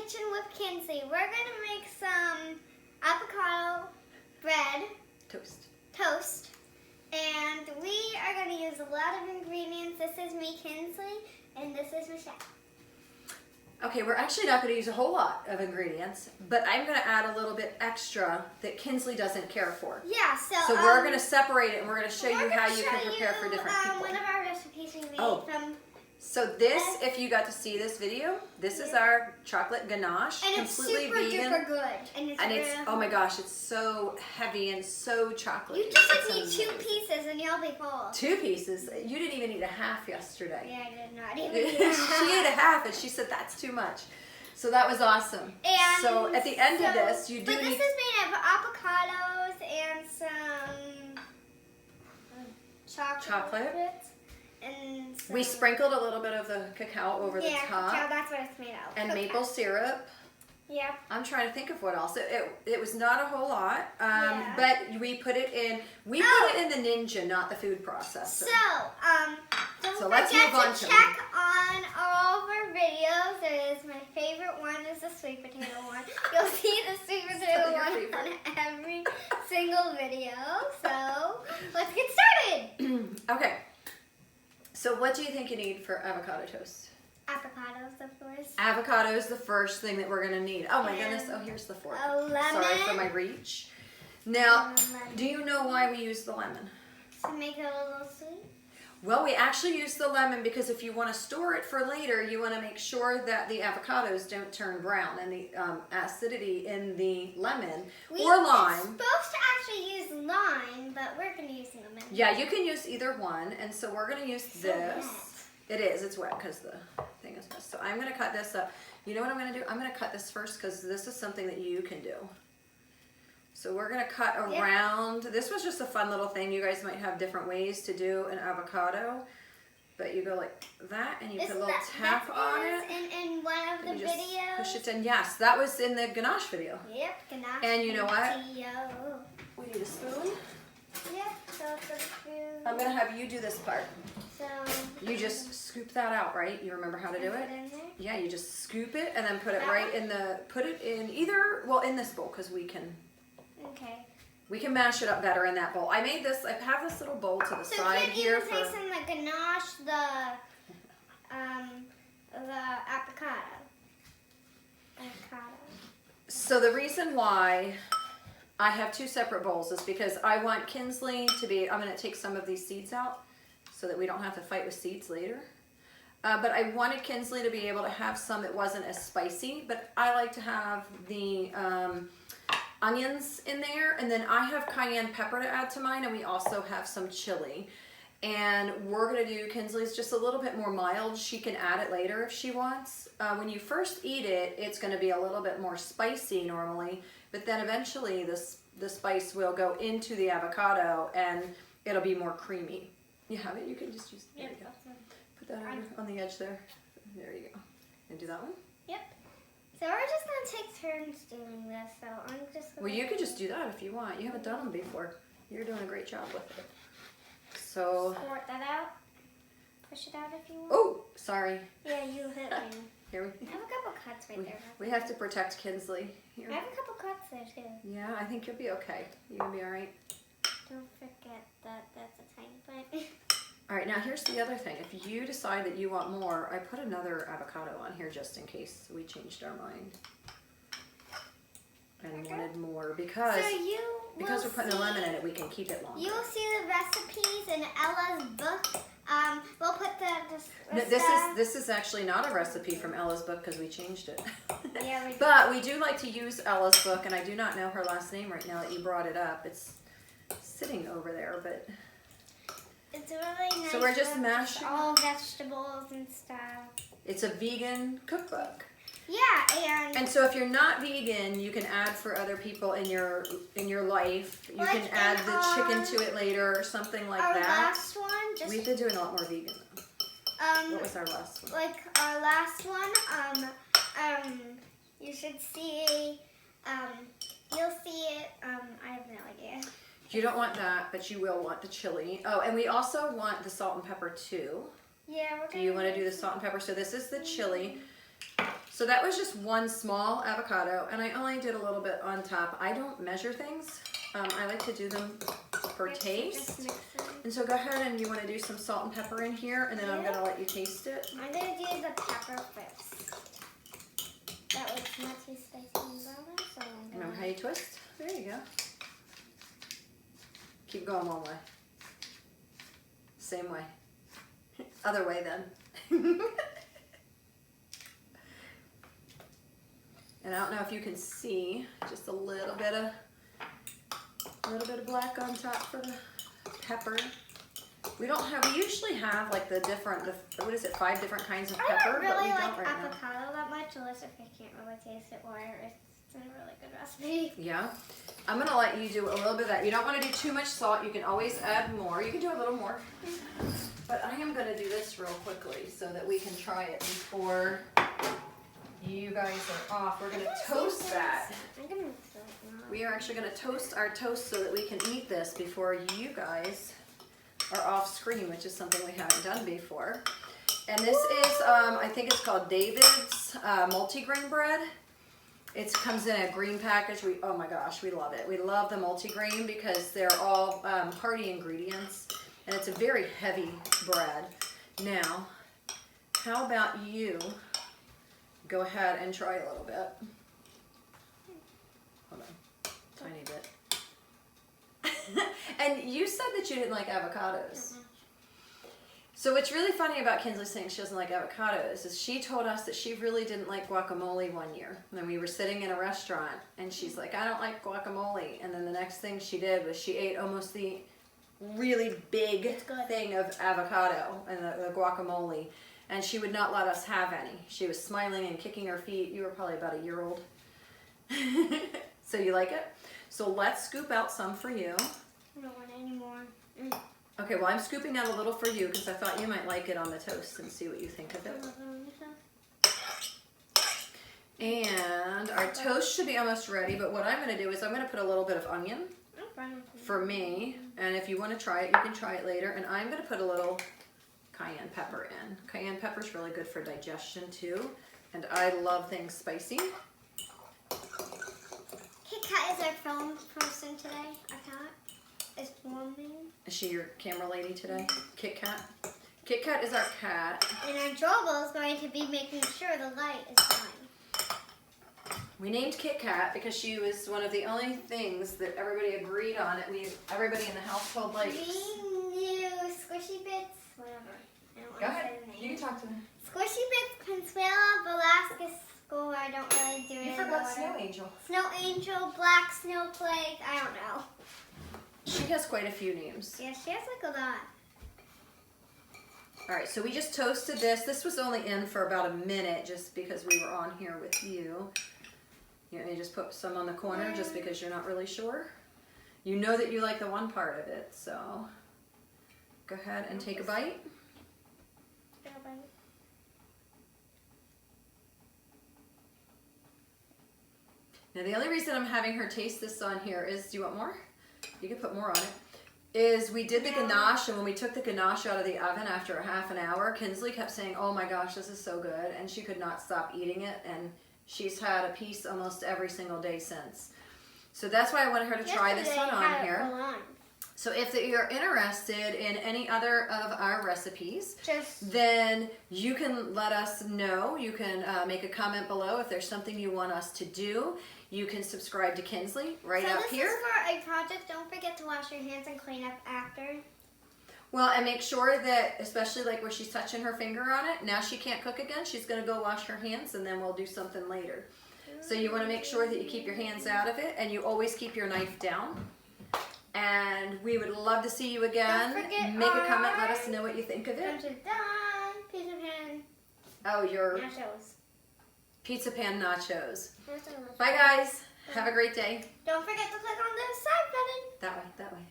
kitchen with Kinsley. We're gonna make some avocado bread toast, and we are gonna use a lot of ingredients. This is me, Kinsley, and this is Michelle. Okay, we're actually not going to use a whole lot of ingredients, but I'm going to add a little bit extra that Kinsley doesn't care for. Yeah, so we're going to separate it, and we're going to show you how you can prepare for different people. One of our recipes we made from... So this, if you got to see this video, this is our chocolate ganache, and it's completely super vegan. duper good. And it's oh my gosh, it's so heavy and so chocolatey. You just need 2 pieces and you'll be full. 2 pieces? You didn't even eat a half yesterday. Yeah, I did not even eat a half. She ate a half and she said that's too much. So that was awesome. And so at the end of this, you do But this is made of avocados and some chocolate. And we sprinkled a little bit of the cacao over the top. Yeah, that's what it's made of. And maple syrup. Yeah. I'm trying to think of what else. It was not a whole lot, but we put it in. We put it in the Ninja, not the food processor. Don't so let's forget move on to check on all of our videos. There is my favorite one is the sweet potato one. You'll see the sweet potato one on every single video. So let's get started. Okay. So what do you think you need for avocado toast? Avocados, of course. Avocado is the first thing that we're going to need. Oh my goodness. Oh, here's the fork. A lemon. Sorry for my reach. Now, do you know why we use the lemon? To make it a little sweet. Well, we actually use the lemon because if you want to store it for later, you want to make sure that the avocados don't turn brown and the acidity in the lemon or lime. We're supposed to actually use lime, but we're going to use lemon. Yeah, you can use either one, and so we're going to use this. It is. It's wet because the thing is messed. So I'm going to cut this up. You know what I'm going to do? I'm going to cut this first because this is something that you can do. So we're going to cut around. This was just a fun little thing. You guys might have different ways to do an avocado. But you go like that and you put a little tap on it. In one of the videos. Push it in. Yes, that was in the ganache video. Yep, ganache. And you know what? We need a spoon. Yep, so it's a spoon. I'm going to have you do this part. So you just scoop that out, right? You remember how to do it? In there? Yeah, you just scoop it and then put it right in the, put it in either, well, in this bowl because we can. Okay. We can mash it up better in that bowl. I made this, I have this little bowl to the side here for. So you can even taste in the ganache, the avocado. So the reason why I have 2 separate bowls is because I want Kinsley to be, I'm going to take some of these seeds out so that we don't have to fight with seeds later. But I wanted Kinsley to be able to have some that wasn't as spicy, but I like to have the onions in there, and then I have cayenne pepper to add to mine, and we also have some chili. And we're going to do Kinsley's just a little bit more mild. She can add it later if she wants. When you first eat it, it's going to be a little bit more spicy normally, but then eventually the spice will go into the avocado and it'll be more creamy. You have it? You can just use it. There you go. Put that on the edge there. There you go. And do that one? Yep. So we're just going to take turns doing this, so I'm just going to... Well, you could just do that if you want. You haven't done them before. You're doing a great job with it. So... Squirt that out. Push it out if you want. Oh, sorry. Yeah, you hit me. Here I have a couple cuts right there. We have to protect Kinsley. Here. I have a couple cuts there, too. Yeah, I think you'll be okay. You'll be all right. Don't forget that that's a tiny bit. All right, now here's the other thing. If you decide that you want more, I put another avocado on here just in case we changed our mind and wanted more because we're putting a lemon in it, we can keep it longer. You will see the recipes in Ella's book. We'll put this is actually not a recipe from Ella's book because we changed it. Yeah, but we do like to use Ella's book, and I do not know her last name right now that you brought it up. It's sitting over there, but. It's really nice. So we're just mashing all vegetables and stuff. It's a vegan cookbook. Yeah, and so if you're not vegan, you can add for other people in your life. You can add the chicken to it later or something like that. Our last one. We've been doing a lot more vegan though. What was our last one? Like our last one. You should see. You'll see it. I have no idea. You don't want that, but you will want the chili. Oh, and we also want the salt and pepper too. Yeah, we're gonna. Do you want to do the salt and pepper? So this is the chili. So that was just one small avocado, and I only did a little bit on top. I don't measure things. I like to do them for taste. And so go ahead and you want to do some salt and pepper in here, and then I'm going to let you taste it. I'm going to do the pepper first. That was not too spicy and brother, so I'm going to... Remember how you twist? There you go. Keep going one way. Same way. Other way then. And I don't know if you can see just a little bit of black on top for the pepper. We usually have like the 5 different kinds of pepper, I don't really but we like don't right avocado that much unless if I can't really taste it or it's a really good recipe. Yeah. I'm gonna let you do a little bit of that. You don't want to do too much salt. You can always add more. You can do a little more. But I am gonna do this real quickly so that we can try it before you guys are off. We're gonna toast that. We are actually gonna toast our toast so that we can eat this before you guys are off screen, which is something we haven't done before. And this is, I think it's called David's multigrain bread. It comes in a green package. Oh my gosh, we love it. We love the multigrain because they're all hearty ingredients, and it's a very heavy bread. Now, how about you go ahead and try a little bit. Hold on, tiny bit. And you said that you didn't like avocados. So what's really funny about Kinsley saying she doesn't like avocados is she told us that she really didn't like guacamole one year. And we were sitting in a restaurant and she's like, I don't like guacamole. And then the next thing she did was she ate almost the really big thing of avocado and the guacamole. And she would not let us have any. She was smiling and kicking her feet. You were probably about a year old. So you like it? So let's scoop out some for you. I don't want any more. Okay, well I'm scooping out a little for you because I thought you might like it on the toast and see what you think of it. And our toast should be almost ready, but what I'm going to do is I'm going to put a little bit of onion for me. And if you want to try it, you can try it later. And I'm going to put a little cayenne pepper in. Cayenne pepper is really good for digestion too. And I love things spicy. Kit Kat is our film person today. Our cat is filming. Is she your camera lady today? Kit Kat? Kit Kat is our cat. And our Jobel is going to be making sure the light is fine. We named Kit Kat because she was one of the only things that everybody agreed on. Everybody in the household liked. We knew Squishy Bits, whatever. I don't want Go to ahead. say the name. You can talk to me. Squishy Bits, Consuela, Velasquez School. I don't really do it. You forgot Snow Angel. Snow Angel, Black Snowflake. I don't know. She has quite a few names. Yeah, she has like a lot. All right, so we just toasted this. This was only in for about a minute just because we were on here with you. You want me to just put some on the corner just because you're not really sure? You know that you like the one part of it, so go ahead and take a bite. Now the only reason I'm having her taste this on here is, do you want more? You can put more on it. Is we did the ganache, and when we took the ganache out of the oven after a half an hour, Kinsley kept saying, oh my gosh, this is so good, and she could not stop eating it, and she's had a piece almost every single day since. So that's why I wanted her to try this one on here. So if you're interested in any other of our recipes, then you can let us know. You can make a comment below if there's something you want us to do. You can subscribe to Kinsley right up here. So this is for a project. Don't forget to wash your hands and clean up after. Well, and make sure that, especially like where she's touching her finger on it, now she can't cook again. She's going to go wash her hands, and then we'll do something later. So you want to make sure that you keep your hands out of it, and you always keep your knife down. And we would love to see you again. Don't forget make a comment. Let us know what you think of it. Pizza pan. Oh, your nachos. Pizza pan nachos. Bye, guys. Have a great day. Don't forget to click on the side button. That way.